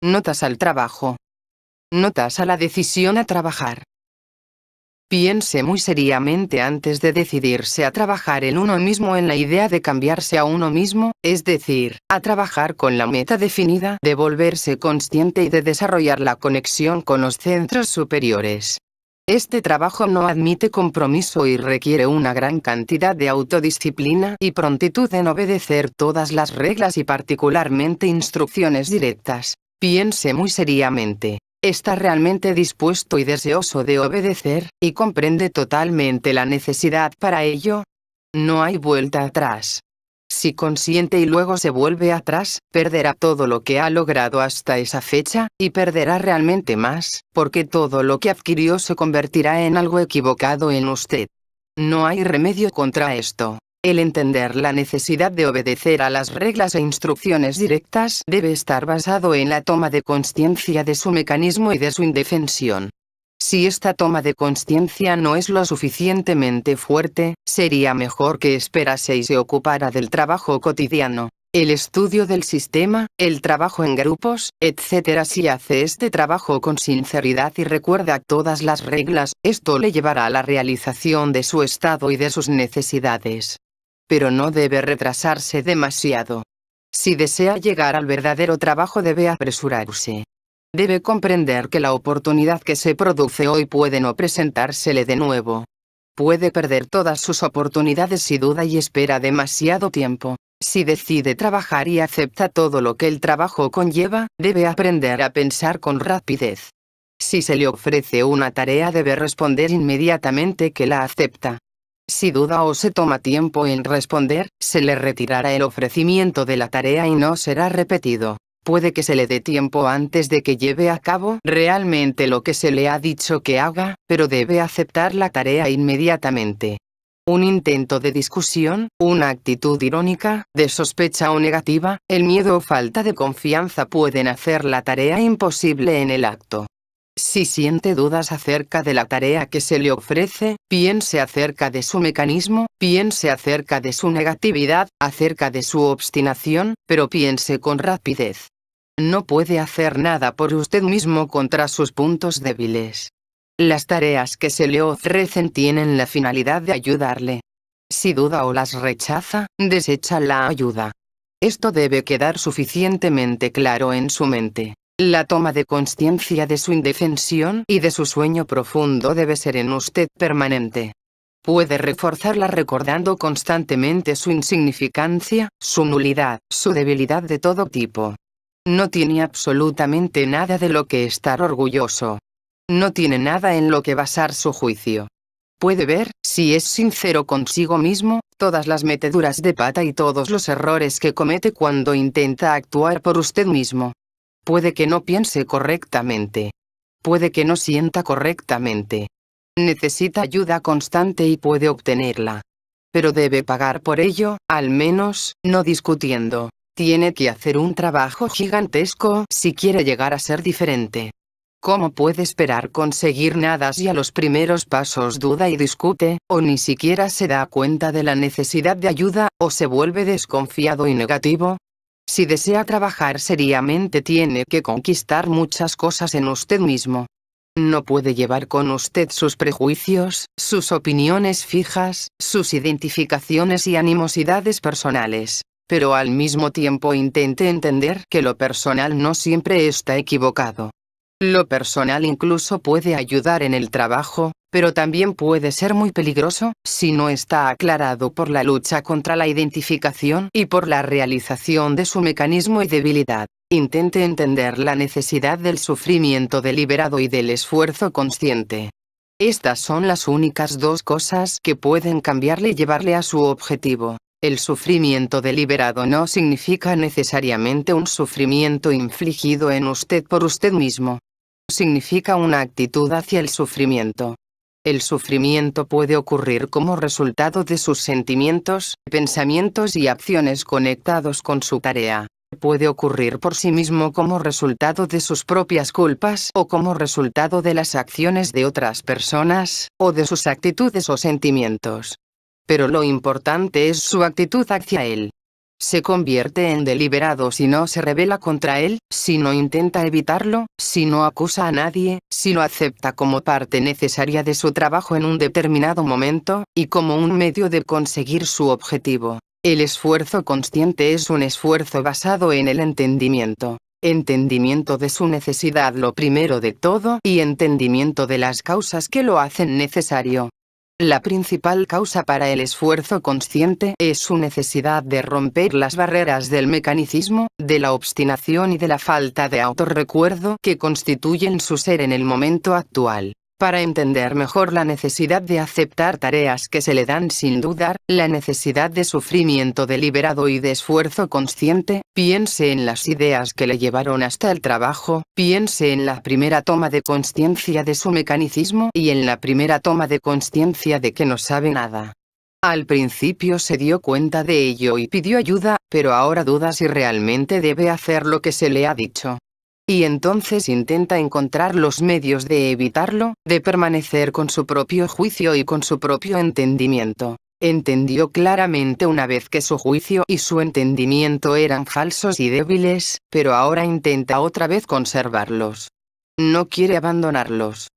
Notas al trabajo. Notas a la decisión a trabajar. Piense muy seriamente antes de decidirse a trabajar en uno mismo en la idea de cambiarse a uno mismo, es decir, a trabajar con la meta definida de volverse consciente y de desarrollar la conexión con los centros superiores. Este trabajo no admite compromiso y requiere una gran cantidad de autodisciplina y prontitud en obedecer todas las reglas y particularmente instrucciones directas. Piense muy seriamente. Está realmente dispuesto y deseoso de obedecer, y comprende totalmente la necesidad para ello. No hay vuelta atrás. Si consiente y luego se vuelve atrás, perderá todo lo que ha logrado hasta esa fecha, y perderá realmente más, porque todo lo que adquirió se convertirá en algo equivocado en usted. No hay remedio contra esto. El entender la necesidad de obedecer a las reglas e instrucciones directas debe estar basado en la toma de conciencia de su mecanismo y de su indefensión. Si esta toma de conciencia no es lo suficientemente fuerte, sería mejor que esperase y se ocupara del trabajo cotidiano, el estudio del sistema, el trabajo en grupos, etc. Si hace este trabajo con sinceridad y recuerda todas las reglas, esto le llevará a la realización de su estado y de sus necesidades. Pero no debe retrasarse demasiado. Si desea llegar al verdadero trabajo debe apresurarse. Debe comprender que la oportunidad que se produce hoy puede no presentársele de nuevo. Puede perder todas sus oportunidades si duda y espera demasiado tiempo. Si decide trabajar y acepta todo lo que el trabajo conlleva, debe aprender a pensar con rapidez. Si se le ofrece una tarea debe responder inmediatamente que la acepta. Si duda o se toma tiempo en responder, se le retirará el ofrecimiento de la tarea y no será repetido. Puede que se le dé tiempo antes de que lleve a cabo realmente lo que se le ha dicho que haga, pero debe aceptar la tarea inmediatamente. Un intento de discusión, una actitud irónica, de sospecha o negativa, el miedo o falta de confianza pueden hacer la tarea imposible en el acto. Si siente dudas acerca de la tarea que se le ofrece, piense acerca de su mecanismo, piense acerca de su negatividad, acerca de su obstinación, pero piense con rapidez. No puede hacer nada por usted mismo contra sus puntos débiles. Las tareas que se le ofrecen tienen la finalidad de ayudarle. Si duda o las rechaza, desecha la ayuda. Esto debe quedar suficientemente claro en su mente. La toma de conciencia de su indefensión y de su sueño profundo debe ser en usted permanente. Puede reforzarla recordando constantemente su insignificancia, su nulidad, su debilidad de todo tipo. No tiene absolutamente nada de lo que estar orgulloso. No tiene nada en lo que basar su juicio. Puede ver, si es sincero consigo mismo, todas las meteduras de pata y todos los errores que comete cuando intenta actuar por usted mismo. Puede que no piense correctamente. Puede que no sienta correctamente. Necesita ayuda constante y puede obtenerla. Pero debe pagar por ello, al menos, no discutiendo. Tiene que hacer un trabajo gigantesco si quiere llegar a ser diferente. ¿Cómo puede esperar conseguir nada si a los primeros pasos duda y discute, o ni siquiera se da cuenta de la necesidad de ayuda, o se vuelve desconfiado y negativo? Si desea trabajar seriamente tiene que conquistar muchas cosas en usted mismo. No puede llevar con usted sus prejuicios, sus opiniones fijas, sus identificaciones y animosidades personales. Pero al mismo tiempo intente entender que lo personal no siempre está equivocado. Lo personal incluso puede ayudar en el trabajo, pero también puede ser muy peligroso, si no está aclarado por la lucha contra la identificación y por la realización de su mecanismo y debilidad. Intente entender la necesidad del sufrimiento deliberado y del esfuerzo consciente. Estas son las únicas dos cosas que pueden cambiarle y llevarle a su objetivo. El sufrimiento deliberado no significa necesariamente un sufrimiento infligido en usted por usted mismo. Significa una actitud hacia el sufrimiento. El sufrimiento puede ocurrir como resultado de sus sentimientos, pensamientos y acciones conectados con su tarea. Puede ocurrir por sí mismo como resultado de sus propias culpas o como resultado de las acciones de otras personas, o de sus actitudes o sentimientos. Pero lo importante es su actitud hacia él. Se convierte en deliberado si no se rebela contra él, si no intenta evitarlo, si no acusa a nadie, si lo acepta como parte necesaria de su trabajo en un determinado momento, y como un medio de conseguir su objetivo. El esfuerzo consciente es un esfuerzo basado en el entendimiento. Entendimiento de su necesidad lo primero de todo y entendimiento de las causas que lo hacen necesario. La principal causa para el esfuerzo consciente es su necesidad de romper las barreras del mecanicismo, de la obstinación y de la falta de autorrecuerdo que constituyen su ser en el momento actual. Para entender mejor la necesidad de aceptar tareas que se le dan sin dudar, la necesidad de sufrimiento deliberado y de esfuerzo consciente, piense en las ideas que le llevaron hasta el trabajo, piense en la primera toma de conciencia de su mecanicismo y en la primera toma de conciencia de que no sabe nada. Al principio se dio cuenta de ello y pidió ayuda, pero ahora duda si realmente debe hacer lo que se le ha dicho. Y entonces intenta encontrar los medios de evitarlo, de permanecer con su propio juicio y con su propio entendimiento. Entendió claramente una vez que su juicio y su entendimiento eran falsos y débiles, pero ahora intenta otra vez conservarlos. No quiere abandonarlos.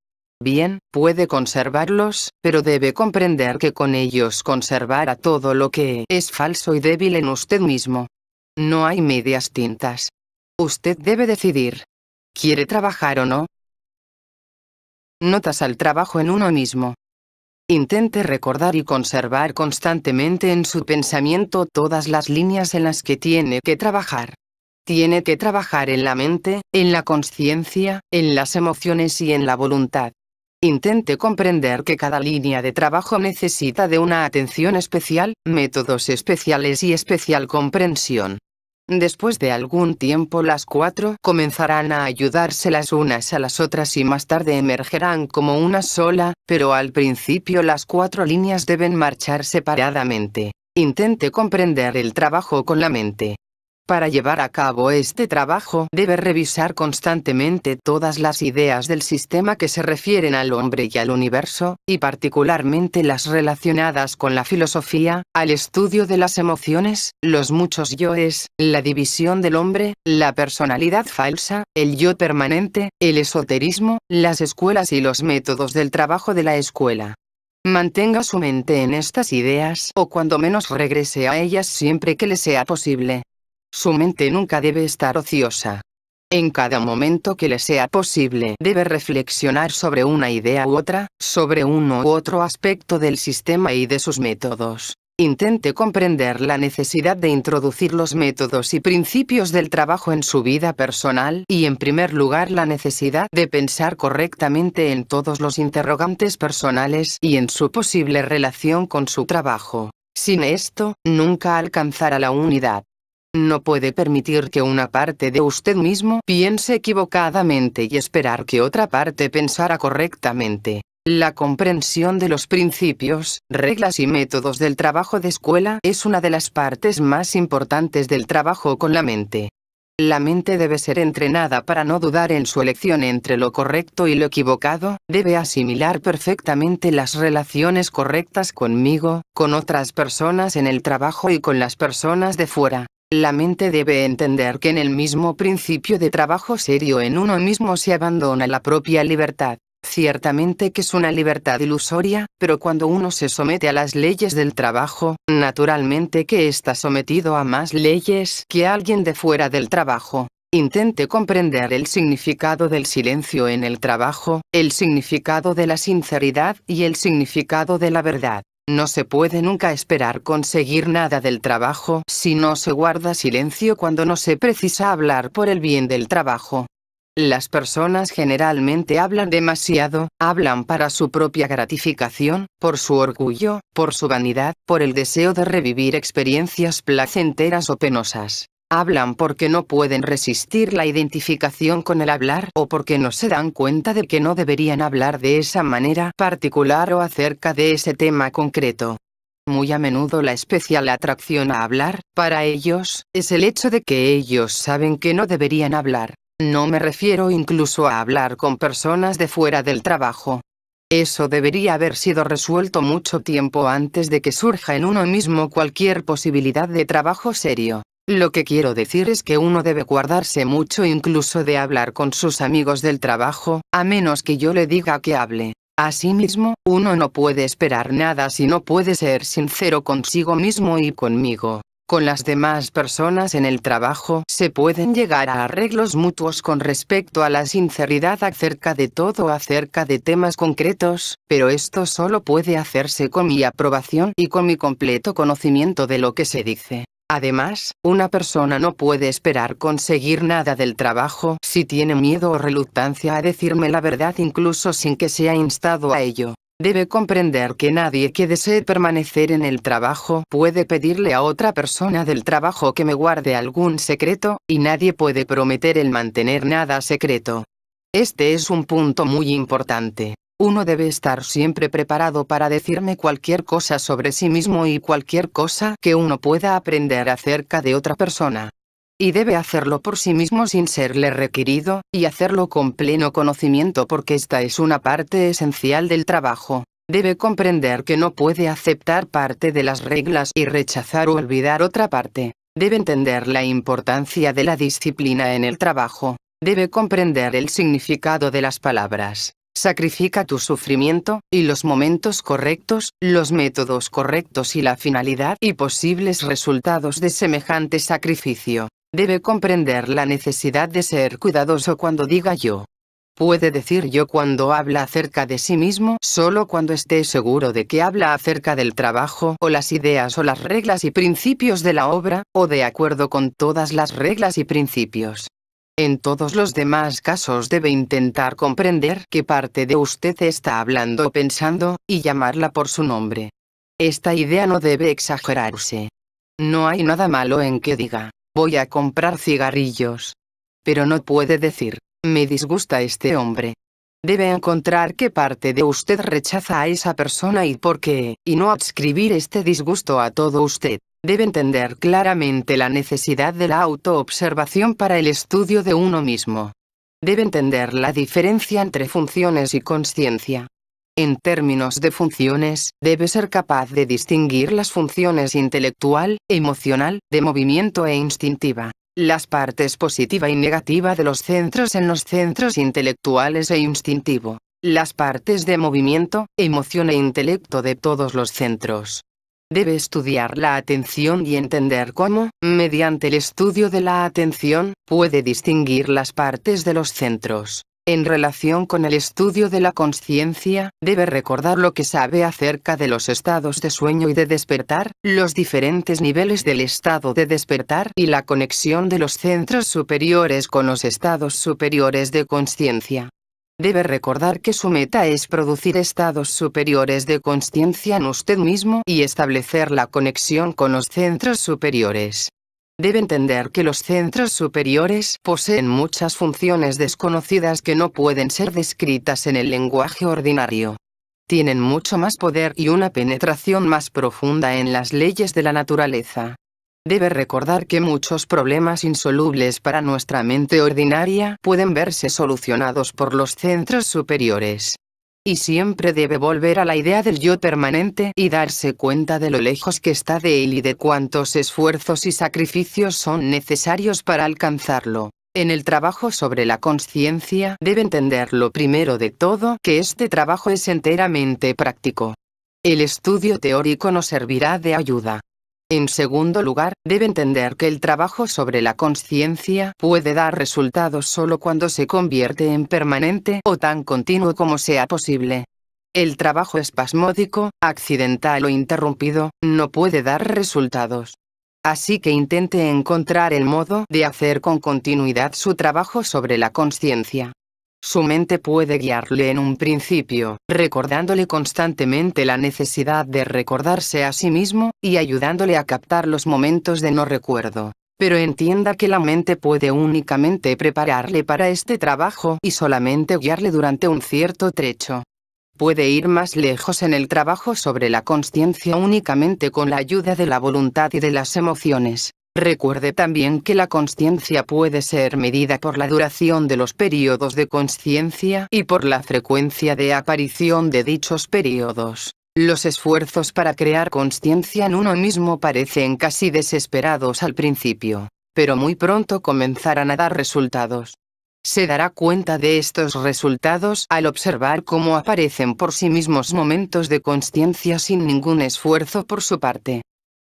Bien, puede conservarlos, pero debe comprender que con ellos conservará todo lo que es falso y débil en usted mismo. No hay medias tintas. Usted debe decidir. ¿Quiere trabajar o no? Notas al trabajo en uno mismo. Intente recordar y conservar constantemente en su pensamiento todas las líneas en las que tiene que trabajar. Tiene que trabajar en la mente, en la conciencia, en las emociones y en la voluntad. Intente comprender que cada línea de trabajo necesita de una atención especial, métodos especiales y especial comprensión. Después de algún tiempo las cuatro comenzarán a ayudarse las unas a las otras y más tarde emergerán como una sola, pero al principio las cuatro líneas deben marchar separadamente. Intente comprender el trabajo con la mente. Para llevar a cabo este trabajo debe revisar constantemente todas las ideas del sistema que se refieren al hombre y al universo, y particularmente las relacionadas con la filosofía, al estudio de las emociones, los muchos yoes, la división del hombre, la personalidad falsa, el yo permanente, el esoterismo, las escuelas y los métodos del trabajo de la escuela. Mantenga su mente en estas ideas o cuando menos regrese a ellas siempre que le sea posible. Su mente nunca debe estar ociosa. En cada momento que le sea posible debe reflexionar sobre una idea u otra, sobre uno u otro aspecto del sistema y de sus métodos. Intente comprender la necesidad de introducir los métodos y principios del trabajo en su vida personal y en primer lugar la necesidad de pensar correctamente en todos los interrogantes personales y en su posible relación con su trabajo. Sin esto, nunca alcanzará la unidad. No puede permitir que una parte de usted mismo piense equivocadamente y esperar que otra parte pensara correctamente. La comprensión de los principios, reglas y métodos del trabajo de escuela es una de las partes más importantes del trabajo con la mente. La mente debe ser entrenada para no dudar en su elección entre lo correcto y lo equivocado, debe asimilar perfectamente las relaciones correctas conmigo, con otras personas en el trabajo y con las personas de fuera. La mente debe entender que en el mismo principio de trabajo serio en uno mismo se abandona la propia libertad. Ciertamente que es una libertad ilusoria, pero cuando uno se somete a las leyes del trabajo, naturalmente que está sometido a más leyes que alguien de fuera del trabajo. Intente comprender el significado del silencio en el trabajo, el significado de la sinceridad y el significado de la verdad. No se puede nunca esperar conseguir nada del trabajo si no se guarda silencio cuando no se precisa hablar por el bien del trabajo. Las personas generalmente hablan demasiado, hablan para su propia gratificación, por su orgullo, por su vanidad, por el deseo de revivir experiencias placenteras o penosas. Hablan porque no pueden resistir la identificación con el hablar o porque no se dan cuenta de que no deberían hablar de esa manera particular o acerca de ese tema concreto. Muy a menudo la especial atracción a hablar, para ellos, es el hecho de que ellos saben que no deberían hablar. No me refiero incluso a hablar con personas de fuera del trabajo. Eso debería haber sido resuelto mucho tiempo antes de que surja en uno mismo cualquier posibilidad de trabajo serio. Lo que quiero decir es que uno debe guardarse mucho incluso de hablar con sus amigos del trabajo, a menos que yo le diga que hable. Asimismo, uno no puede esperar nada si no puede ser sincero consigo mismo y conmigo. Con las demás personas en el trabajo se pueden llegar a arreglos mutuos con respecto a la sinceridad acerca de todo acerca de temas concretos, pero esto solo puede hacerse con mi aprobación y con mi completo conocimiento de lo que se dice. Además, una persona no puede esperar conseguir nada del trabajo si tiene miedo o reluctancia a decirme la verdad incluso sin que sea instado a ello. Debe comprender que nadie que desee permanecer en el trabajo puede pedirle a otra persona del trabajo que me guarde algún secreto, y nadie puede prometer el mantener nada secreto. Este es un punto muy importante. Uno debe estar siempre preparado para decirme cualquier cosa sobre sí mismo y cualquier cosa que uno pueda aprender acerca de otra persona. Y debe hacerlo por sí mismo sin serle requerido, y hacerlo con pleno conocimiento porque esta es una parte esencial del trabajo. Debe comprender que no puede aceptar parte de las reglas y rechazar o olvidar otra parte. Debe entender la importancia de la disciplina en el trabajo. Debe comprender el significado de las palabras. Sacrifica tu sufrimiento, y los momentos correctos, los métodos correctos y la finalidad y posibles resultados de semejante sacrificio. Debe comprender la necesidad de ser cuidadoso cuando diga yo. Puede decir yo cuando habla acerca de sí mismo solo cuando esté seguro de que habla acerca del trabajo o las ideas o las reglas y principios de la obra, o de acuerdo con todas las reglas y principios. En todos los demás casos debe intentar comprender qué parte de usted está hablando o pensando, y llamarla por su nombre. Esta idea no debe exagerarse. No hay nada malo en que diga, voy a comprar cigarrillos. Pero no puede decir, me disgusta este hombre. Debe encontrar qué parte de usted rechaza a esa persona y por qué, y no adscribir este disgusto a todo usted. Debe entender claramente la necesidad de la autoobservación para el estudio de uno mismo. Debe entender la diferencia entre funciones y consciencia. En términos de funciones, debe ser capaz de distinguir las funciones intelectual, emocional, de movimiento e instintiva. Las partes positiva y negativa de los centros en los centros intelectuales e instintivo. Las partes de movimiento, emoción e intelecto de todos los centros. Debe estudiar la atención y entender cómo, mediante el estudio de la atención, puede distinguir las partes de los centros. En relación con el estudio de la consciencia, debe recordar lo que sabe acerca de los estados de sueño y de despertar, los diferentes niveles del estado de despertar y la conexión de los centros superiores con los estados superiores de consciencia. Debe recordar que su meta es producir estados superiores de consciencia en usted mismo y establecer la conexión con los centros superiores. Debe entender que los centros superiores poseen muchas funciones desconocidas que no pueden ser descritas en el lenguaje ordinario. Tienen mucho más poder y una penetración más profunda en las leyes de la naturaleza. Debe recordar que muchos problemas insolubles para nuestra mente ordinaria pueden verse solucionados por los centros superiores. Y siempre debe volver a la idea del yo permanente y darse cuenta de lo lejos que está de él y de cuántos esfuerzos y sacrificios son necesarios para alcanzarlo. En el trabajo sobre la consciencia debe entender lo primero de todo que este trabajo es enteramente práctico. El estudio teórico nos servirá de ayuda. En segundo lugar, debe entender que el trabajo sobre la consciencia puede dar resultados solo cuando se convierte en permanente o tan continuo como sea posible. El trabajo espasmódico, accidental o interrumpido, no puede dar resultados. Así que intente encontrar el modo de hacer con continuidad su trabajo sobre la consciencia. Su mente puede guiarle en un principio, recordándole constantemente la necesidad de recordarse a sí mismo, y ayudándole a captar los momentos de no recuerdo. Pero entienda que la mente puede únicamente prepararle para este trabajo y solamente guiarle durante un cierto trecho. Puede ir más lejos en el trabajo sobre la consciencia únicamente con la ayuda de la voluntad y de las emociones. Recuerde también que la consciencia puede ser medida por la duración de los períodos de consciencia y por la frecuencia de aparición de dichos períodos. Los esfuerzos para crear consciencia en uno mismo parecen casi desesperados al principio, pero muy pronto comenzarán a dar resultados. Se dará cuenta de estos resultados al observar cómo aparecen por sí mismos momentos de consciencia sin ningún esfuerzo por su parte.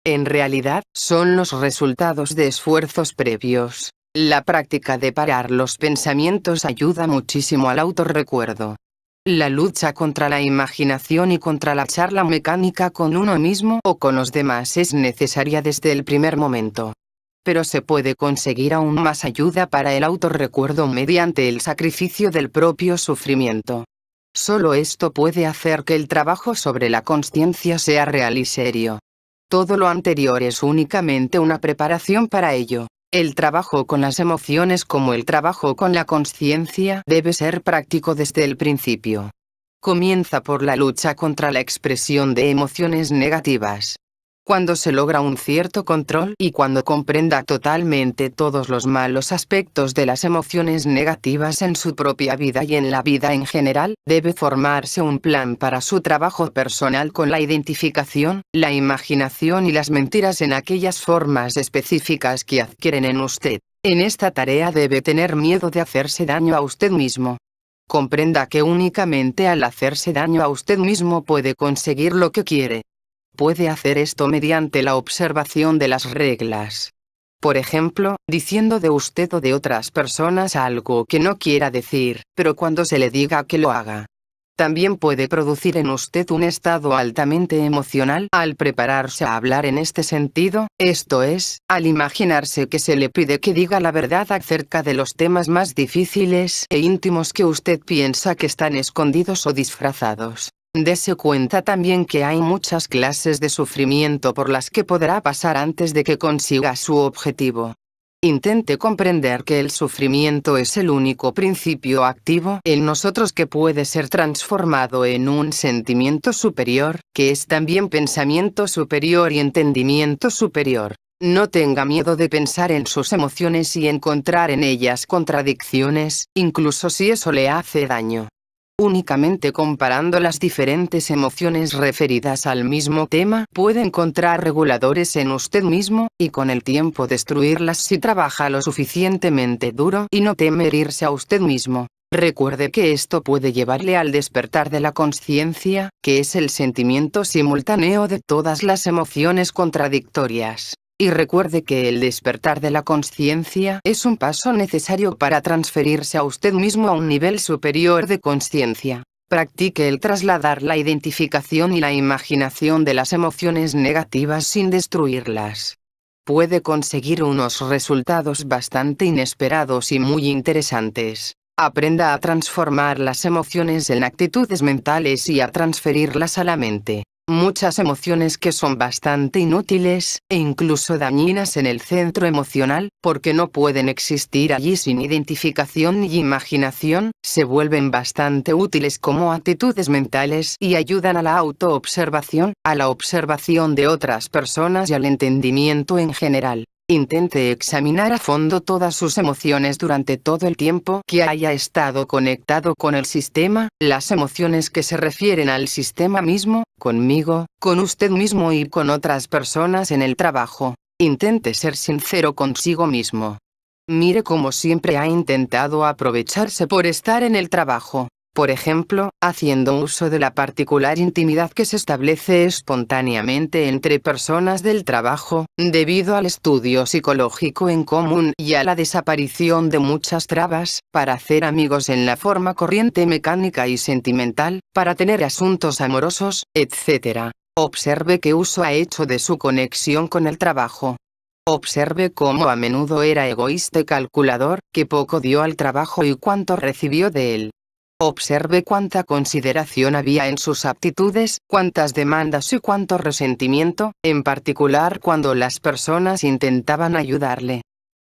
En realidad, son los resultados de esfuerzos previos. La práctica de parar los pensamientos ayuda muchísimo al autorrecuerdo. La lucha contra la imaginación y contra la charla mecánica con uno mismo o con los demás es necesaria desde el primer momento. Pero se puede conseguir aún más ayuda para el autorrecuerdo mediante el sacrificio del propio sufrimiento. Solo esto puede hacer que el trabajo sobre la consciencia sea real y serio. Todo lo anterior es únicamente una preparación para ello. El trabajo con las emociones como el trabajo con la consciencia debe ser práctico desde el principio. Comienza por la lucha contra la expresión de emociones negativas. Cuando se logra un cierto control y cuando comprenda totalmente todos los malos aspectos de las emociones negativas en su propia vida y en la vida en general, debe formarse un plan para su trabajo personal con la identificación, la imaginación y las mentiras en aquellas formas específicas que adquieren en usted. En esta tarea debe tener miedo de hacerse daño a usted mismo. Comprenda que únicamente al hacerse daño a usted mismo puede conseguir lo que quiere. Puede hacer esto mediante la observación de las reglas. Por ejemplo, diciendo de usted o de otras personas algo que no quiera decir, pero cuando se le diga que lo haga. También puede producir en usted un estado altamente emocional al prepararse a hablar en este sentido, esto es, al imaginarse que se le pide que diga la verdad acerca de los temas más difíciles e íntimos que usted piensa que están escondidos o disfrazados. Dese cuenta también que hay muchas clases de sufrimiento por las que podrá pasar antes de que consiga su objetivo. Intente comprender que el sufrimiento es el único principio activo en nosotros que puede ser transformado en un sentimiento superior, que es también pensamiento superior y entendimiento superior. No tenga miedo de pensar en sus emociones y encontrar en ellas contradicciones, incluso si eso le hace daño. Únicamente comparando las diferentes emociones referidas al mismo tema puede encontrar reguladores en usted mismo, y con el tiempo destruirlas si trabaja lo suficientemente duro y no teme herirse a usted mismo. Recuerde que esto puede llevarle al despertar de la consciencia, que es el sentimiento simultáneo de todas las emociones contradictorias. Y recuerde que el despertar de la consciencia es un paso necesario para transferirse a usted mismo a un nivel superior de consciencia. Practique el trasladar la identificación y la imaginación de las emociones negativas sin destruirlas. Puede conseguir unos resultados bastante inesperados y muy interesantes. Aprenda a transformar las emociones en actitudes mentales y a transferirlas a la mente. Muchas emociones que son bastante inútiles, e incluso dañinas en el centro emocional, porque no pueden existir allí sin identificación y imaginación, se vuelven bastante útiles como actitudes mentales y ayudan a la autoobservación, a la observación de otras personas y al entendimiento en general. Intente examinar a fondo todas sus emociones durante todo el tiempo que haya estado conectado con el sistema, las emociones que se refieren al sistema mismo, conmigo, con usted mismo y con otras personas en el trabajo. Intente ser sincero consigo mismo. Mire cómo siempre ha intentado aprovecharse por estar en el trabajo. Por ejemplo, haciendo uso de la particular intimidad que se establece espontáneamente entre personas del trabajo, debido al estudio psicológico en común y a la desaparición de muchas trabas, para hacer amigos en la forma corriente mecánica y sentimental, para tener asuntos amorosos, etc. Observe qué uso ha hecho de su conexión con el trabajo. Observe cómo a menudo era egoísta y calculador, que poco dio al trabajo y cuánto recibió de él. Observe cuánta consideración había en sus aptitudes, cuántas demandas y cuánto resentimiento, en particular cuando las personas intentaban ayudarle.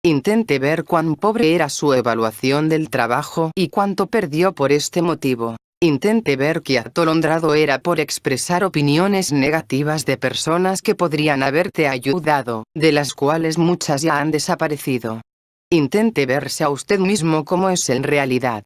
Intente ver cuán pobre era su evaluación del trabajo y cuánto perdió por este motivo. Intente ver que atolondrado era por expresar opiniones negativas de personas que podrían haberte ayudado, de las cuales muchas ya han desaparecido. Intente verse a usted mismo como es en realidad.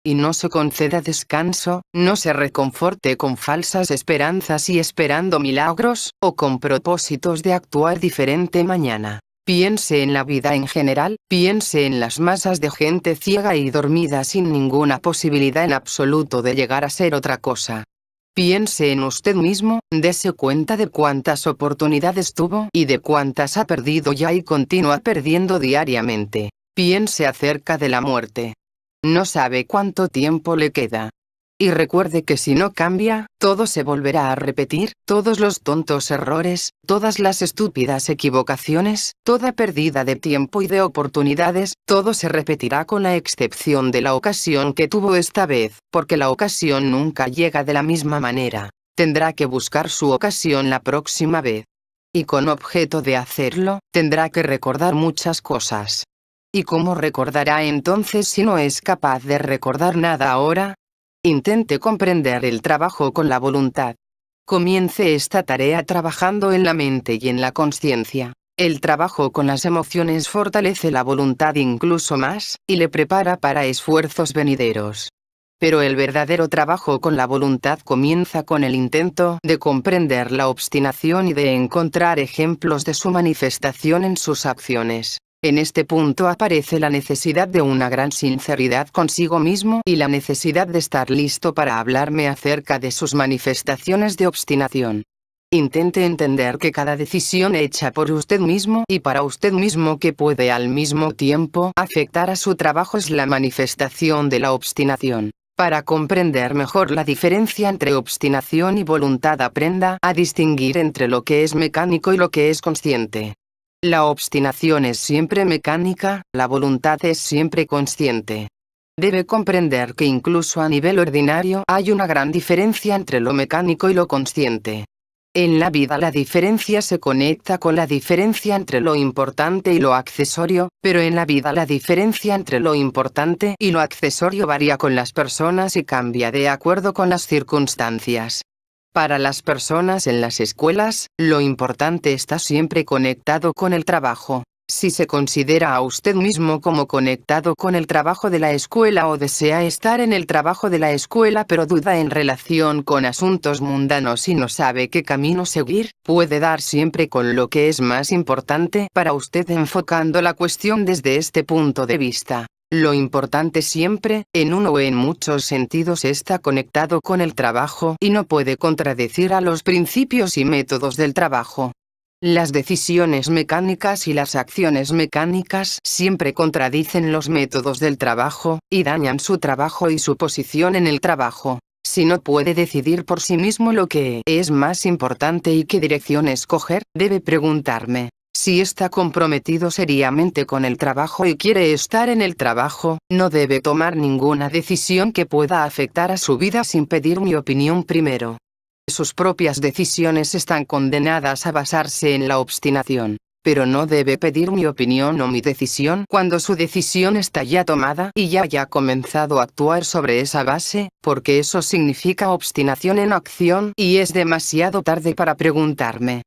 Y no se conceda descanso, no se reconforte con falsas esperanzas y esperando milagros, o con propósitos de actuar diferente mañana. Piense en la vida en general, piense en las masas de gente ciega y dormida sin ninguna posibilidad en absoluto de llegar a ser otra cosa. Piense en usted mismo, dese cuenta de cuántas oportunidades tuvo y de cuántas ha perdido ya y continúa perdiendo diariamente. Piense acerca de la muerte. No sabe cuánto tiempo le queda. Y recuerde que si no cambia, todo se volverá a repetir, todos los tontos errores, todas las estúpidas equivocaciones, toda pérdida de tiempo y de oportunidades, todo se repetirá con la excepción de la ocasión que tuvo esta vez, porque la ocasión nunca llega de la misma manera. Tendrá que buscar su ocasión la próxima vez. Y con objeto de hacerlo, tendrá que recordar muchas cosas. ¿Y cómo recordará entonces si no es capaz de recordar nada ahora? Intente comprender el trabajo con la voluntad. Comience esta tarea trabajando en la mente y en la conciencia. El trabajo con las emociones fortalece la voluntad incluso más, y le prepara para esfuerzos venideros. Pero el verdadero trabajo con la voluntad comienza con el intento de comprender la obstinación y de encontrar ejemplos de su manifestación en sus acciones. En este punto aparece la necesidad de una gran sinceridad consigo mismo y la necesidad de estar listo para hablarme acerca de sus manifestaciones de obstinación. Intente entender que cada decisión hecha por usted mismo y para usted mismo que puede al mismo tiempo afectar a su trabajo es la manifestación de la obstinación. Para comprender mejor la diferencia entre obstinación y voluntad, aprenda a distinguir entre lo que es mecánico y lo que es consciente. La obstinación es siempre mecánica, la voluntad es siempre consciente. Debe comprender que incluso a nivel ordinario hay una gran diferencia entre lo mecánico y lo consciente. En la vida la diferencia se conecta con la diferencia entre lo importante y lo accesorio, pero en la vida la diferencia entre lo importante y lo accesorio varía con las personas y cambia de acuerdo con las circunstancias. Para las personas en las escuelas, lo importante está siempre conectado con el trabajo. Si se considera a usted mismo como conectado con el trabajo de la escuela o desea estar en el trabajo de la escuela pero duda en relación con asuntos mundanos y no sabe qué camino seguir, puede dar siempre con lo que es más importante para usted enfocando la cuestión desde este punto de vista. Lo importante siempre, en uno o en muchos sentidos, está conectado con el trabajo y no puede contradecir a los principios y métodos del trabajo. Las decisiones mecánicas y las acciones mecánicas siempre contradicen los métodos del trabajo, y dañan su trabajo y su posición en el trabajo. Si no puede decidir por sí mismo lo que es más importante y qué dirección escoger, debe preguntarme. Si está comprometido seriamente con el trabajo y quiere estar en el trabajo, no debe tomar ninguna decisión que pueda afectar a su vida sin pedir mi opinión primero. Sus propias decisiones están condenadas a basarse en la obstinación. Pero no debe pedir mi opinión o mi decisión cuando su decisión está ya tomada y ya haya comenzado a actuar sobre esa base, porque eso significa obstinación en acción y es demasiado tarde para preguntarme.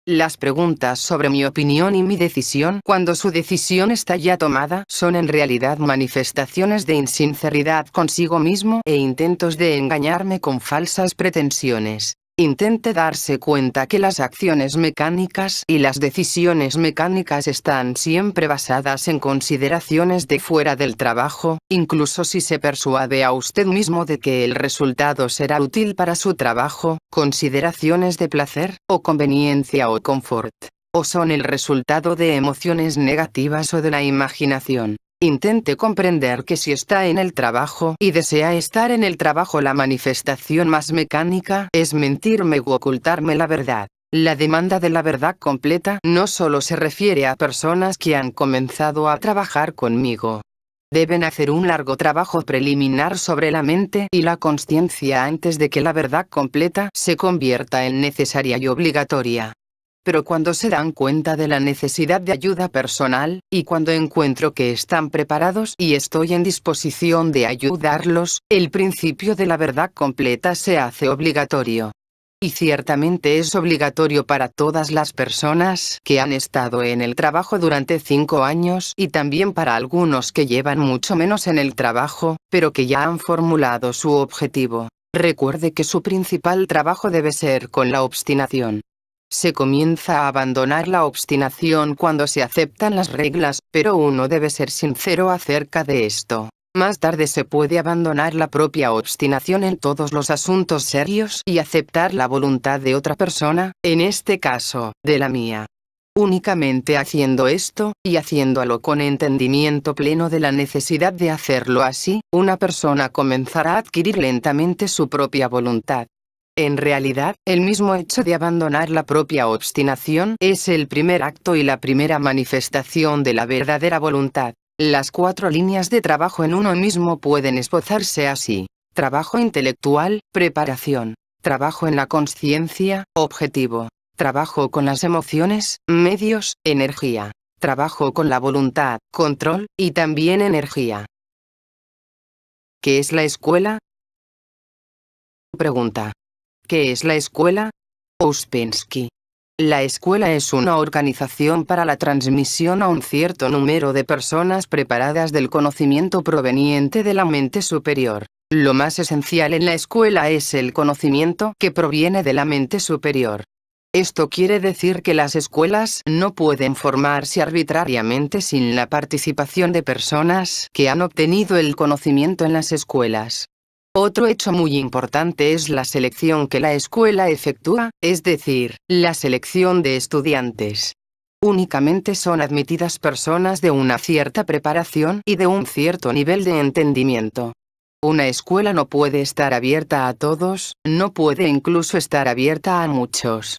Las preguntas sobre mi opinión y mi decisión cuando su decisión está ya tomada son en realidad manifestaciones de insinceridad consigo mismo e intentos de engañarme con falsas pretensiones. Intente darse cuenta que las acciones mecánicas y las decisiones mecánicas están siempre basadas en consideraciones de fuera del trabajo, incluso si se persuade a usted mismo de que el resultado será útil para su trabajo, consideraciones de placer, o conveniencia o confort, o son el resultado de emociones negativas o de la imaginación. Intente comprender que si está en el trabajo y desea estar en el trabajo, la manifestación más mecánica es mentirme u ocultarme la verdad. La demanda de la verdad completa no solo se refiere a personas que han comenzado a trabajar conmigo. Deben hacer un largo trabajo preliminar sobre la mente y la consciencia antes de que la verdad completa se convierta en necesaria y obligatoria. Pero cuando se dan cuenta de la necesidad de ayuda personal, y cuando encuentro que están preparados y estoy en disposición de ayudarlos, el principio de la verdad completa se hace obligatorio. Y ciertamente es obligatorio para todas las personas que han estado en el trabajo durante 5 años y también para algunos que llevan mucho menos en el trabajo, pero que ya han formulado su objetivo. Recuerde que su principal trabajo debe ser con la obstinación. Se comienza a abandonar la obstinación cuando se aceptan las reglas, pero uno debe ser sincero acerca de esto. Más tarde se puede abandonar la propia obstinación en todos los asuntos serios y aceptar la voluntad de otra persona, en este caso, de la mía. Únicamente haciendo esto, y haciéndolo con entendimiento pleno de la necesidad de hacerlo así, una persona comenzará a adquirir lentamente su propia voluntad. En realidad, el mismo hecho de abandonar la propia obstinación es el primer acto y la primera manifestación de la verdadera voluntad. Las 4 líneas de trabajo en uno mismo pueden esbozarse así: trabajo intelectual, preparación; trabajo en la conciencia, objetivo; trabajo con las emociones, medios, energía; trabajo con la voluntad, control, y también energía. ¿Qué es la escuela? Pregunta. ¿Qué es la escuela? Ouspensky. La escuela es una organización para la transmisión a un cierto número de personas preparadas del conocimiento proveniente de la mente superior. Lo más esencial en la escuela es el conocimiento que proviene de la mente superior. Esto quiere decir que las escuelas no pueden formarse arbitrariamente sin la participación de personas que han obtenido el conocimiento en las escuelas. Otro hecho muy importante es la selección que la escuela efectúa, es decir, la selección de estudiantes. Únicamente son admitidas personas de una cierta preparación y de un cierto nivel de entendimiento. Una escuela no puede estar abierta a todos, no puede incluso estar abierta a muchos.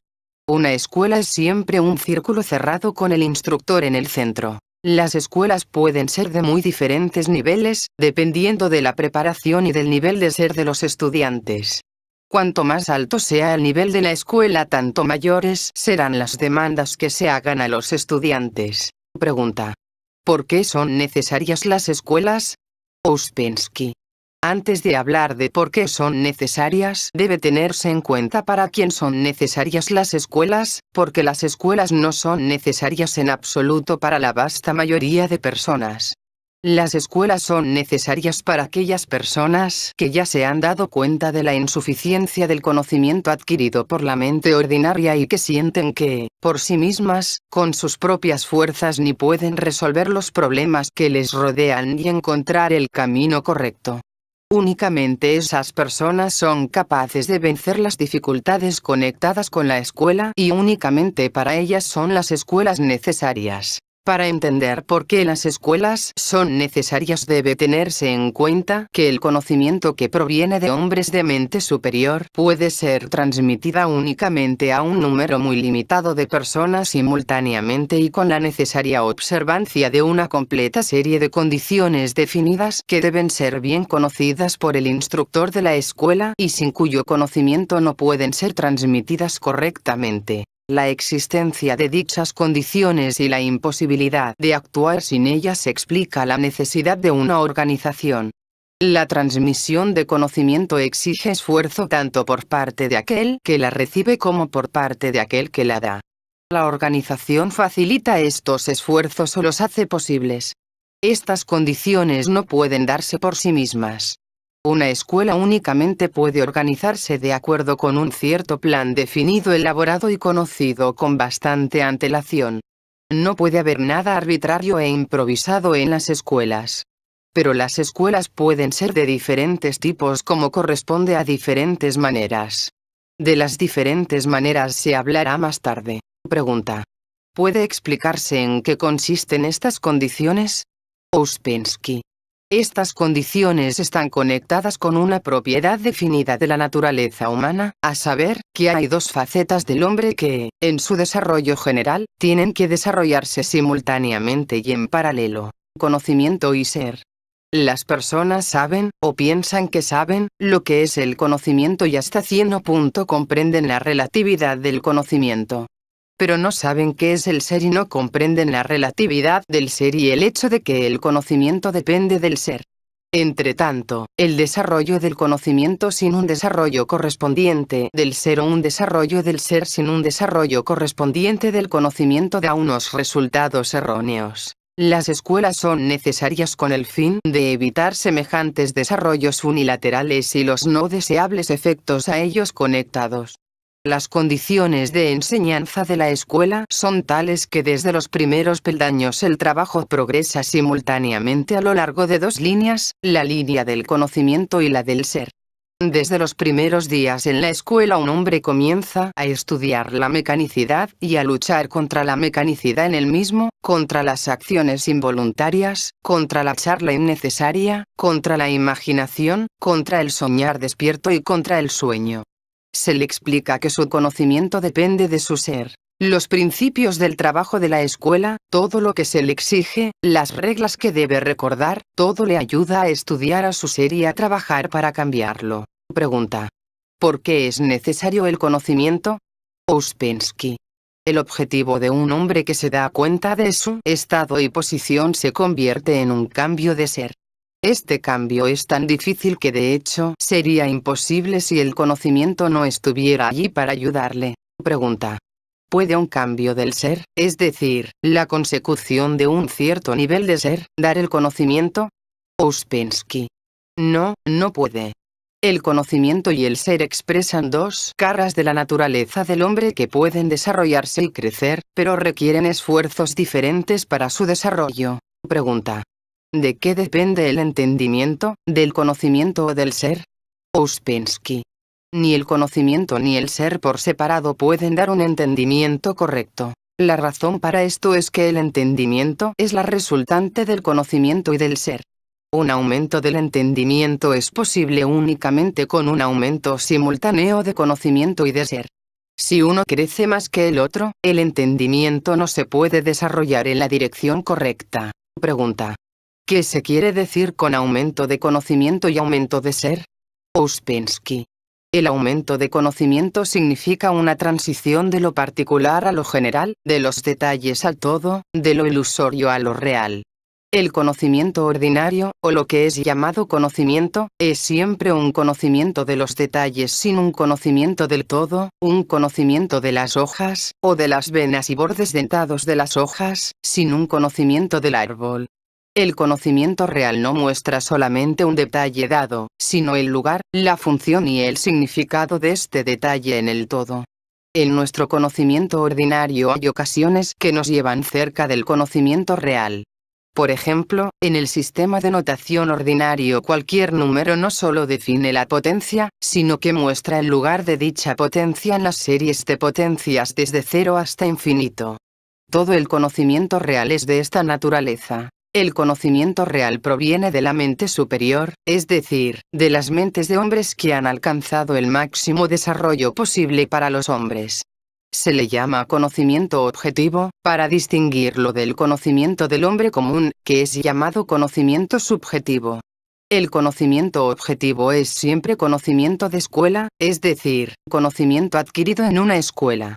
Una escuela es siempre un círculo cerrado con el instructor en el centro. Las escuelas pueden ser de muy diferentes niveles, dependiendo de la preparación y del nivel de ser de los estudiantes. Cuanto más alto sea el nivel de la escuela, tanto mayores serán las demandas que se hagan a los estudiantes. Pregunta. ¿Por qué son necesarias las escuelas? Ouspensky. Antes de hablar de por qué son necesarias, debe tenerse en cuenta para quién son necesarias las escuelas, porque las escuelas no son necesarias en absoluto para la vasta mayoría de personas. Las escuelas son necesarias para aquellas personas que ya se han dado cuenta de la insuficiencia del conocimiento adquirido por la mente ordinaria y que sienten que, por sí mismas, con sus propias fuerzas ni pueden resolver los problemas que les rodean ni encontrar el camino correcto. Únicamente esas personas son capaces de vencer las dificultades conectadas con la escuela y únicamente para ellas son las escuelas necesarias. Para entender por qué las escuelas son necesarias debe tenerse en cuenta que el conocimiento que proviene de hombres de mente superior puede ser transmitida únicamente a un número muy limitado de personas simultáneamente y con la necesaria observancia de una completa serie de condiciones definidas que deben ser bien conocidas por el instructor de la escuela y sin cuyo conocimiento no pueden ser transmitidas correctamente. La existencia de dichas condiciones y la imposibilidad de actuar sin ellas explica la necesidad de una organización. La transmisión de conocimiento exige esfuerzo tanto por parte de aquel que la recibe como por parte de aquel que la da. La organización facilita estos esfuerzos o los hace posibles. Estas condiciones no pueden darse por sí mismas. Una escuela únicamente puede organizarse de acuerdo con un cierto plan definido, elaborado y conocido con bastante antelación. No puede haber nada arbitrario e improvisado en las escuelas. Pero las escuelas pueden ser de diferentes tipos como corresponde a diferentes maneras. De las diferentes maneras se hablará más tarde. Pregunta. ¿Puede explicarse en qué consisten estas condiciones? Ouspensky. Estas condiciones están conectadas con una propiedad definida de la naturaleza humana, a saber, que hay 2 facetas del hombre que, en su desarrollo general, tienen que desarrollarse simultáneamente y en paralelo: conocimiento y ser. Las personas saben, o piensan que saben, lo que es el conocimiento y hasta cierto punto comprenden la relatividad del conocimiento. pero no saben qué es el ser y no comprenden la relatividad del ser y el hecho de que el conocimiento depende del ser. Entretanto, el desarrollo del conocimiento sin un desarrollo correspondiente del ser o un desarrollo del ser sin un desarrollo correspondiente del conocimiento da unos resultados erróneos. Las escuelas son necesarias con el fin de evitar semejantes desarrollos unilaterales y los no deseables efectos a ellos conectados. Las condiciones de enseñanza de la escuela son tales que desde los primeros peldaños el trabajo progresa simultáneamente a lo largo de dos líneas, la línea del conocimiento y la del ser. Desde los primeros días en la escuela un hombre comienza a estudiar la mecanicidad y a luchar contra la mecanicidad en él mismo, contra las acciones involuntarias, contra la charla innecesaria, contra la imaginación, contra el soñar despierto y contra el sueño. Se le explica que su conocimiento depende de su ser. Los principios del trabajo de la escuela, todo lo que se le exige, las reglas que debe recordar, todo le ayuda a estudiar a su ser y a trabajar para cambiarlo. Pregunta: ¿por qué es necesario el conocimiento? Ouspensky. El objetivo de un hombre que se da cuenta de su estado y posición se convierte en un cambio de ser. Este cambio es tan difícil que de hecho sería imposible si el conocimiento no estuviera allí para ayudarle. Pregunta: ¿puede un cambio del ser, es decir, la consecución de un cierto nivel de ser, dar el conocimiento? Ouspensky. No, no puede. El conocimiento y el ser expresan dos caras de la naturaleza del hombre que pueden desarrollarse y crecer, pero requieren esfuerzos diferentes para su desarrollo. Pregunta: ¿de qué depende el entendimiento, del conocimiento o del ser? Ouspensky. Ni el conocimiento ni el ser por separado pueden dar un entendimiento correcto. La razón para esto es que el entendimiento es la resultante del conocimiento y del ser. Un aumento del entendimiento es posible únicamente con un aumento simultáneo de conocimiento y de ser. Si uno crece más que el otro, el entendimiento no se puede desarrollar en la dirección correcta. Pregunta: ¿qué se quiere decir con aumento de conocimiento y aumento de ser? Ouspensky. El aumento de conocimiento significa una transición de lo particular a lo general, de los detalles al todo, de lo ilusorio a lo real. El conocimiento ordinario, o lo que es llamado conocimiento, es siempre un conocimiento de los detalles sin un conocimiento del todo, un conocimiento de las hojas, o de las venas y bordes dentados de las hojas, sin un conocimiento del árbol. El conocimiento real no muestra solamente un detalle dado, sino el lugar, la función y el significado de este detalle en el todo. En nuestro conocimiento ordinario hay ocasiones que nos llevan cerca del conocimiento real. Por ejemplo, en el sistema de notación ordinario cualquier número no solo define la potencia, sino que muestra el lugar de dicha potencia en las series de potencias desde 0 hasta infinito. Todo el conocimiento real es de esta naturaleza. El conocimiento real proviene de la mente superior, es decir, de las mentes de hombres que han alcanzado el máximo desarrollo posible para los hombres. Se le llama conocimiento objetivo, para distinguirlo del conocimiento del hombre común, que es llamado conocimiento subjetivo. El conocimiento objetivo es siempre conocimiento de escuela, es decir, conocimiento adquirido en una escuela.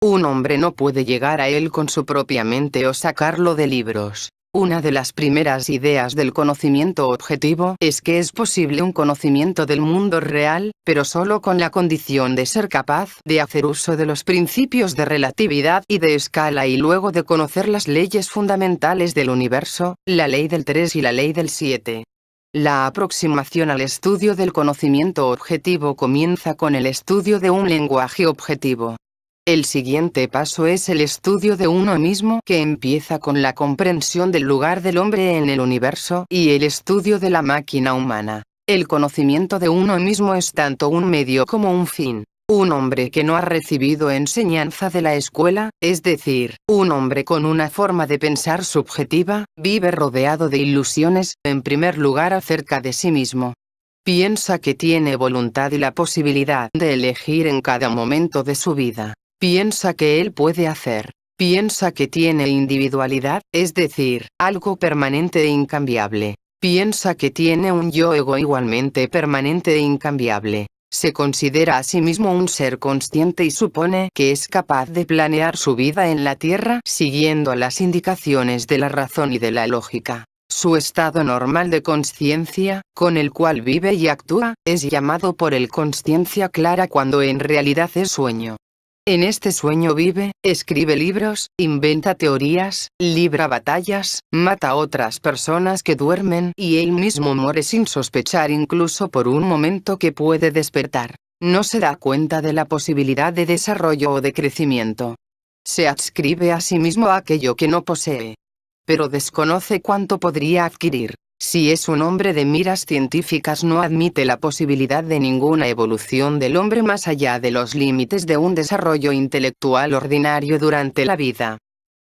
Un hombre no puede llegar a él con su propia mente o sacarlo de libros. Una de las primeras ideas del conocimiento objetivo es que es posible un conocimiento del mundo real, pero solo con la condición de ser capaz de hacer uso de los principios de relatividad y de escala y luego de conocer las leyes fundamentales del universo, la ley del 3 y la ley del 7. La aproximación al estudio del conocimiento objetivo comienza con el estudio de un lenguaje objetivo. El siguiente paso es el estudio de uno mismo, que empieza con la comprensión del lugar del hombre en el universo y el estudio de la máquina humana. El conocimiento de uno mismo es tanto un medio como un fin. Un hombre que no ha recibido enseñanza de la escuela, es decir, un hombre con una forma de pensar subjetiva, vive rodeado de ilusiones, en primer lugar acerca de sí mismo. Piensa que tiene voluntad y la posibilidad de elegir en cada momento de su vida. Piensa que él puede hacer. Piensa que tiene individualidad, es decir, algo permanente e incambiable. Piensa que tiene un yo ego igualmente permanente e incambiable. Se considera a sí mismo un ser consciente y supone que es capaz de planear su vida en la Tierra siguiendo las indicaciones de la razón y de la lógica. Su estado normal de consciencia, con el cual vive y actúa, es llamado por el consciencia clara cuando en realidad es sueño. En este sueño vive, escribe libros, inventa teorías, libra batallas, mata a otras personas que duermen y él mismo muere sin sospechar incluso por un momento que puede despertar. No se da cuenta de la posibilidad de desarrollo o de crecimiento. Se adscribe a sí mismo a aquello que no posee, pero desconoce cuánto podría adquirir. Si es un hombre de miras científicas, no admite la posibilidad de ninguna evolución del hombre más allá de los límites de un desarrollo intelectual ordinario durante la vida.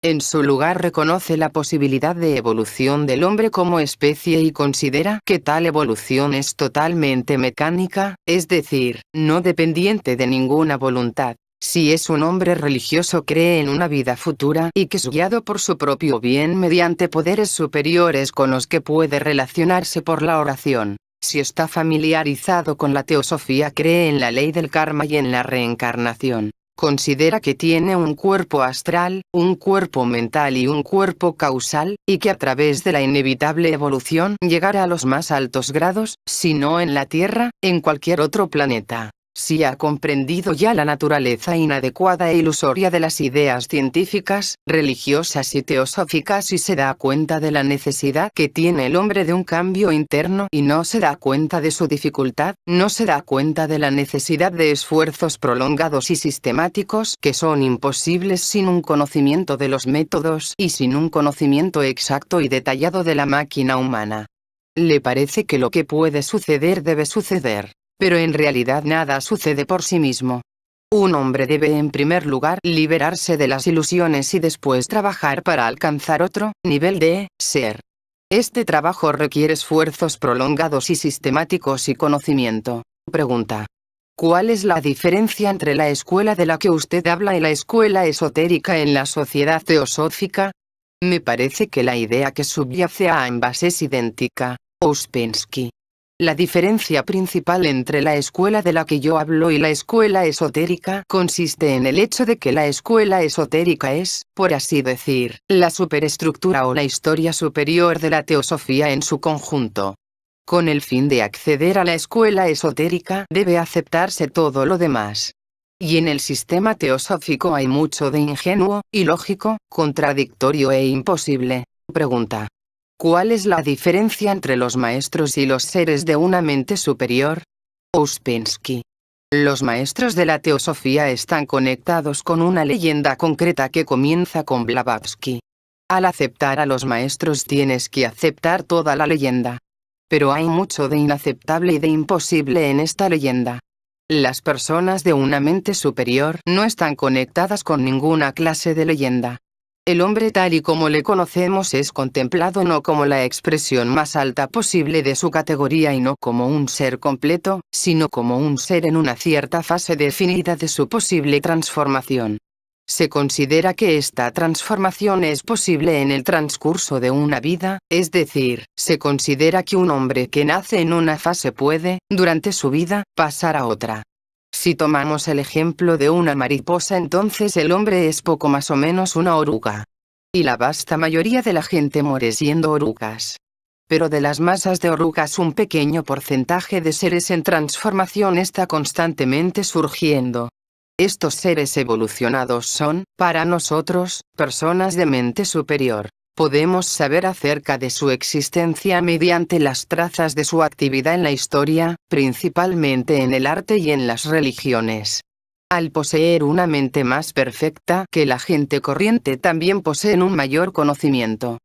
En su lugar reconoce la posibilidad de evolución del hombre como especie y considera que tal evolución es totalmente mecánica, es decir, no dependiente de ninguna voluntad. Si es un hombre religioso, cree en una vida futura y que es guiado por su propio bien mediante poderes superiores con los que puede relacionarse por la oración. Si está familiarizado con la teosofía, cree en la ley del karma y en la reencarnación. Considera que tiene un cuerpo astral, un cuerpo mental y un cuerpo causal, y que a través de la inevitable evolución llegará a los más altos grados, si no en la Tierra, en cualquier otro planeta. Si ha comprendido ya la naturaleza inadecuada e ilusoria de las ideas científicas, religiosas y teosóficas y se da cuenta de la necesidad que tiene el hombre de un cambio interno y no se da cuenta de su dificultad, no se da cuenta de la necesidad de esfuerzos prolongados y sistemáticos que son imposibles sin un conocimiento de los métodos y sin un conocimiento exacto y detallado de la máquina humana. Le parece que lo que puede suceder debe suceder. Pero en realidad nada sucede por sí mismo. Un hombre debe en primer lugar liberarse de las ilusiones y después trabajar para alcanzar otro nivel de ser. Este trabajo requiere esfuerzos prolongados y sistemáticos y conocimiento. Pregunta: ¿cuál es la diferencia entre la escuela de la que usted habla y la escuela esotérica en la sociedad teosófica? Me parece que la idea que subyace a ambas es idéntica. Ouspensky. La diferencia principal entre la escuela de la que yo hablo y la escuela esotérica consiste en el hecho de que la escuela esotérica es, por así decir, la superestructura o la historia superior de la teosofía en su conjunto. Con el fin de acceder a la escuela esotérica debe aceptarse todo lo demás. Y en el sistema teosófico hay mucho de ingenuo, ilógico, contradictorio e imposible. Pregunta: ¿cuál es la diferencia entre los maestros y los seres de una mente superior? Ouspensky. Los maestros de la teosofía están conectados con una leyenda concreta que comienza con Blavatsky. Al aceptar a los maestros tienes que aceptar toda la leyenda. Pero hay mucho de inaceptable y de imposible en esta leyenda. Las personas de una mente superior no están conectadas con ninguna clase de leyenda. El hombre tal y como le conocemos es contemplado no como la expresión más alta posible de su categoría y no como un ser completo, sino como un ser en una cierta fase definida de su posible transformación. Se considera que esta transformación es posible en el transcurso de una vida, es decir, se considera que un hombre que nace en una fase puede, durante su vida, pasar a otra. Si tomamos el ejemplo de una mariposa, entonces el hombre es poco más o menos una oruga. Y la vasta mayoría de la gente muere siendo orugas. Pero de las masas de orugas un pequeño porcentaje de seres en transformación está constantemente surgiendo. Estos seres evolucionados son, para nosotros, personas de mente superior. Podemos saber acerca de su existencia mediante las trazas de su actividad en la historia, principalmente en el arte y en las religiones. Al poseer una mente más perfecta que la gente corriente, también poseen un mayor conocimiento.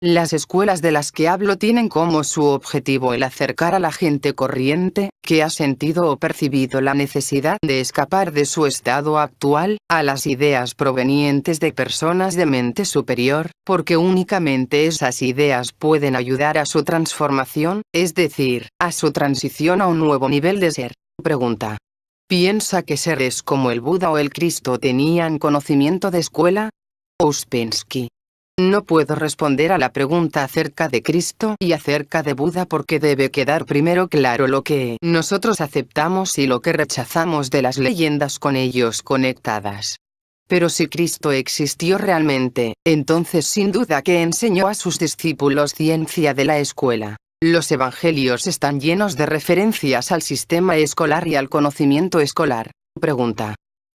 Las escuelas de las que hablo tienen como su objetivo el acercar a la gente corriente, que ha sentido o percibido la necesidad de escapar de su estado actual, a las ideas provenientes de personas de mente superior, porque únicamente esas ideas pueden ayudar a su transformación, es decir, a su transición a un nuevo nivel de ser. Pregunta: ¿piensa que seres como el Buda o el Cristo tenían conocimiento de escuela? Ouspensky. No puedo responder a la pregunta acerca de Cristo y acerca de Buda porque debe quedar primero claro lo que nosotros aceptamos y lo que rechazamos de las leyendas con ellos conectadas. Pero si Cristo existió realmente, entonces sin duda que enseñó a sus discípulos ciencia de la escuela. Los evangelios están llenos de referencias al sistema escolar y al conocimiento escolar. Pregunta.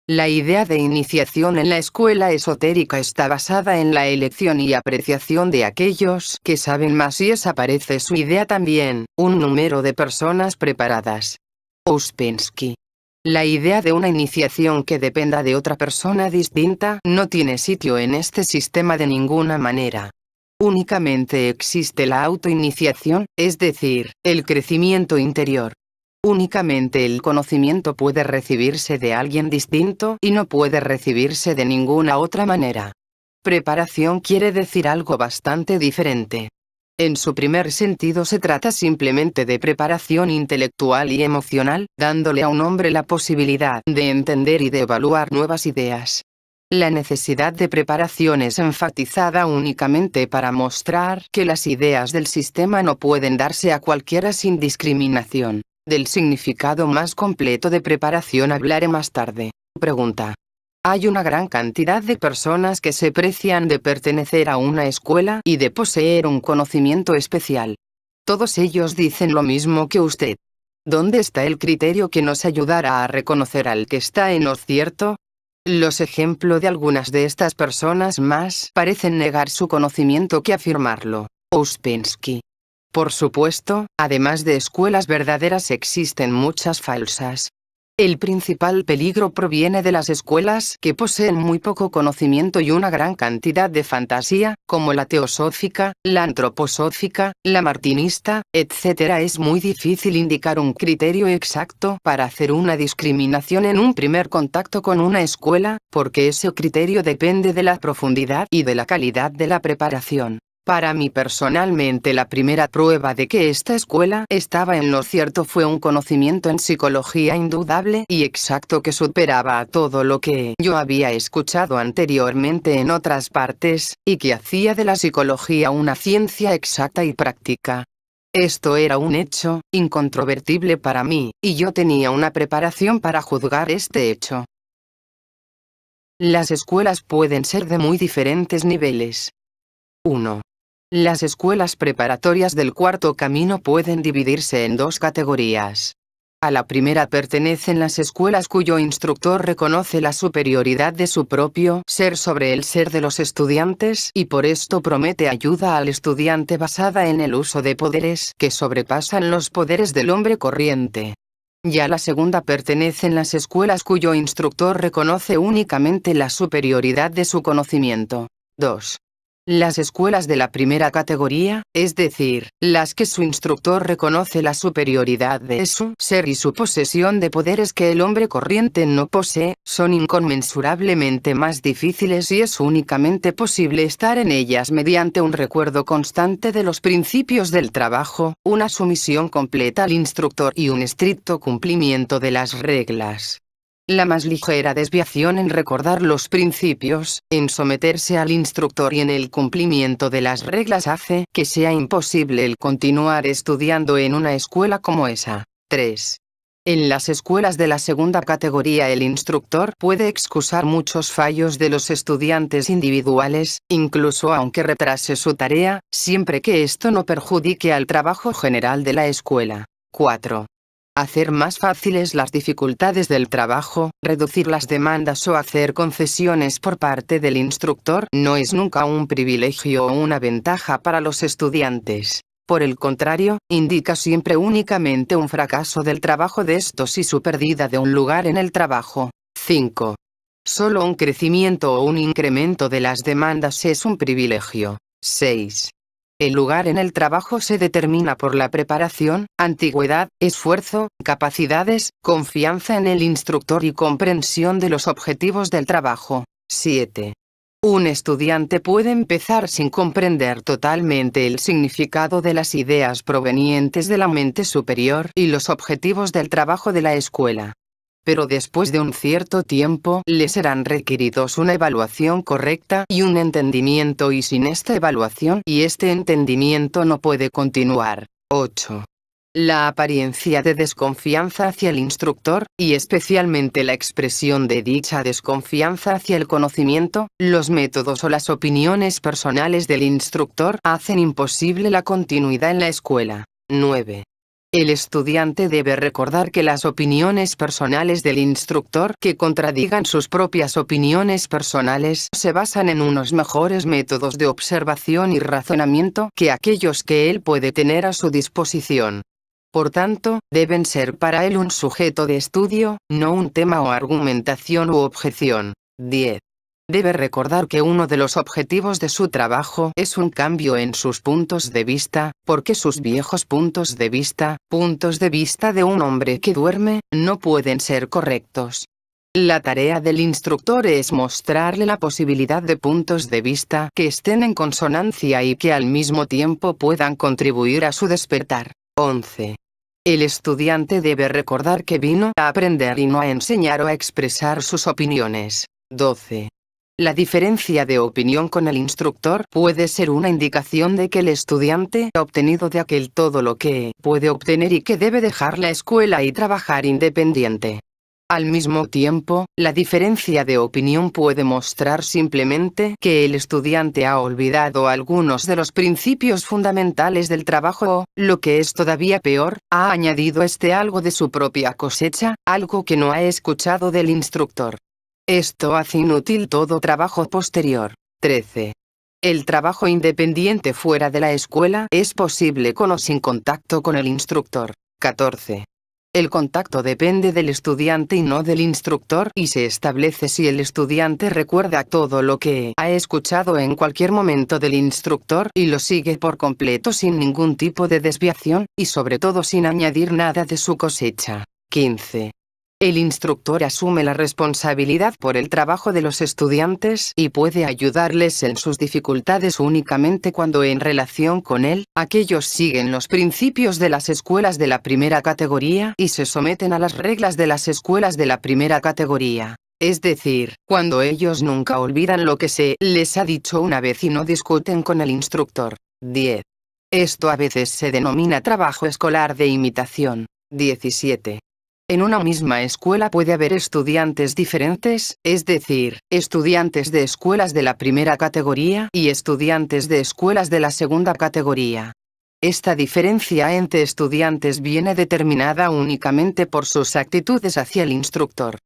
La idea de iniciación en la escuela esotérica está basada en la elección y apreciación de aquellos que saben más y esa parece su idea también, un número de personas preparadas. Ouspensky. La idea de una iniciación que dependa de otra persona distinta no tiene sitio en este sistema de ninguna manera. Únicamente existe la autoiniciación, es decir, el crecimiento interior. Únicamente el conocimiento puede recibirse de alguien distinto y no puede recibirse de ninguna otra manera. Preparación quiere decir algo bastante diferente. En su primer sentido se trata simplemente de preparación intelectual y emocional, dándole a un hombre la posibilidad de entender y de evaluar nuevas ideas. La necesidad de preparación es enfatizada únicamente para mostrar que las ideas del sistema no pueden darse a cualquiera sin discriminación. Del significado más completo de preparación hablaré más tarde. Pregunta. Hay una gran cantidad de personas que se precian de pertenecer a una escuela y de poseer un conocimiento especial. Todos ellos dicen lo mismo que usted. ¿Dónde está el criterio que nos ayudará a reconocer al que está en lo cierto? Los ejemplos de algunas de estas personas más parecen negar su conocimiento que afirmarlo. Ouspensky. Por supuesto, además de escuelas verdaderas existen muchas falsas. El principal peligro proviene de las escuelas que poseen muy poco conocimiento y una gran cantidad de fantasía, como la teosófica, la antroposófica, la martinista, etc. Es muy difícil indicar un criterio exacto para hacer una discriminación en un primer contacto con una escuela, porque ese criterio depende de la profundidad y de la calidad de la preparación. Para mí personalmente la primera prueba de que esta escuela estaba en lo cierto fue un conocimiento en psicología indudable y exacto que superaba a todo lo que yo había escuchado anteriormente en otras partes, y que hacía de la psicología una ciencia exacta y práctica. Esto era un hecho incontrovertible para mí, y yo tenía una preparación para juzgar este hecho. Las escuelas pueden ser de muy diferentes niveles. 1. Las escuelas preparatorias del cuarto camino pueden dividirse en dos categorías. A la primera pertenecen las escuelas cuyo instructor reconoce la superioridad de su propio ser sobre el ser de los estudiantes y por esto promete ayuda al estudiante basada en el uso de poderes que sobrepasan los poderes del hombre corriente. Y a la segunda pertenecen las escuelas cuyo instructor reconoce únicamente la superioridad de su conocimiento. 2. Las escuelas de la primera categoría, es decir, las que su instructor reconoce la superioridad de su ser y su posesión de poderes que el hombre corriente no posee, son inconmensurablemente más difíciles y es únicamente posible estar en ellas mediante un recuerdo constante de los principios del trabajo, una sumisión completa al instructor y un estricto cumplimiento de las reglas. La más ligera desviación en recordar los principios, en someterse al instructor y en el cumplimiento de las reglas hace que sea imposible el continuar estudiando en una escuela como esa. 3. En las escuelas de la segunda categoría el instructor puede excusar muchos fallos de los estudiantes individuales, incluso aunque retrase su tarea, siempre que esto no perjudique al trabajo general de la escuela. 4. Hacer más fáciles las dificultades del trabajo, reducir las demandas o hacer concesiones por parte del instructor no es nunca un privilegio o una ventaja para los estudiantes. Por el contrario, indica siempre únicamente un fracaso del trabajo de estos y su pérdida de un lugar en el trabajo. 5. Solo un crecimiento o un incremento de las demandas es un privilegio. 6. El lugar en el trabajo se determina por la preparación, antigüedad, esfuerzo, capacidades, confianza en el instructor y comprensión de los objetivos del trabajo. 7. Un estudiante puede empezar sin comprender totalmente el significado de las ideas provenientes de la mente superior y los objetivos del trabajo de la escuela. pero después de un cierto tiempo les serán requeridos una evaluación correcta y un entendimiento, y sin esta evaluación y este entendimiento no puede continuar. 8. La apariencia de desconfianza hacia el instructor, y especialmente la expresión de dicha desconfianza hacia el conocimiento, los métodos o las opiniones personales del instructor hacen imposible la continuidad en la escuela. 9. El estudiante debe recordar que las opiniones personales del instructor que contradigan sus propias opiniones personales se basan en unos mejores métodos de observación y razonamiento que aquellos que él puede tener a su disposición. Por tanto, deben ser para él un sujeto de estudio, no un tema o argumentación u objeción. 10. Debe recordar que uno de los objetivos de su trabajo es un cambio en sus puntos de vista, porque sus viejos puntos de vista de un hombre que duerme, no pueden ser correctos. La tarea del instructor es mostrarle la posibilidad de puntos de vista que estén en consonancia y que al mismo tiempo puedan contribuir a su despertar. 11. El estudiante debe recordar que vino a aprender y no a enseñar o a expresar sus opiniones. 12. La diferencia de opinión con el instructor puede ser una indicación de que el estudiante ha obtenido de aquel todo lo que puede obtener y que debe dejar la escuela y trabajar independiente. Al mismo tiempo, la diferencia de opinión puede mostrar simplemente que el estudiante ha olvidado algunos de los principios fundamentales del trabajo o, lo que es todavía peor, ha añadido algo de su propia cosecha, algo que no ha escuchado del instructor. Esto hace inútil todo trabajo posterior. 13. El trabajo independiente fuera de la escuela es posible con o sin contacto con el instructor. 14. El contacto depende del estudiante y no del instructor, y se establece si el estudiante recuerda todo lo que ha escuchado en cualquier momento del instructor y lo sigue por completo sin ningún tipo de desviación, y sobre todo sin añadir nada de su cosecha. 15. El instructor asume la responsabilidad por el trabajo de los estudiantes y puede ayudarles en sus dificultades únicamente cuando en relación con él, aquellos siguen los principios de las escuelas de la primera categoría y se someten a las reglas de las escuelas de la primera categoría. Es decir, cuando ellos nunca olvidan lo que se les ha dicho una vez y no discuten con el instructor. 10. Esto a veces se denomina trabajo escolar de imitación. 17. En una misma escuela puede haber estudiantes diferentes, es decir, estudiantes de escuelas de la primera categoría y estudiantes de escuelas de la segunda categoría. Esta diferencia entre estudiantes viene determinada únicamente por sus actitudes hacia el instructor.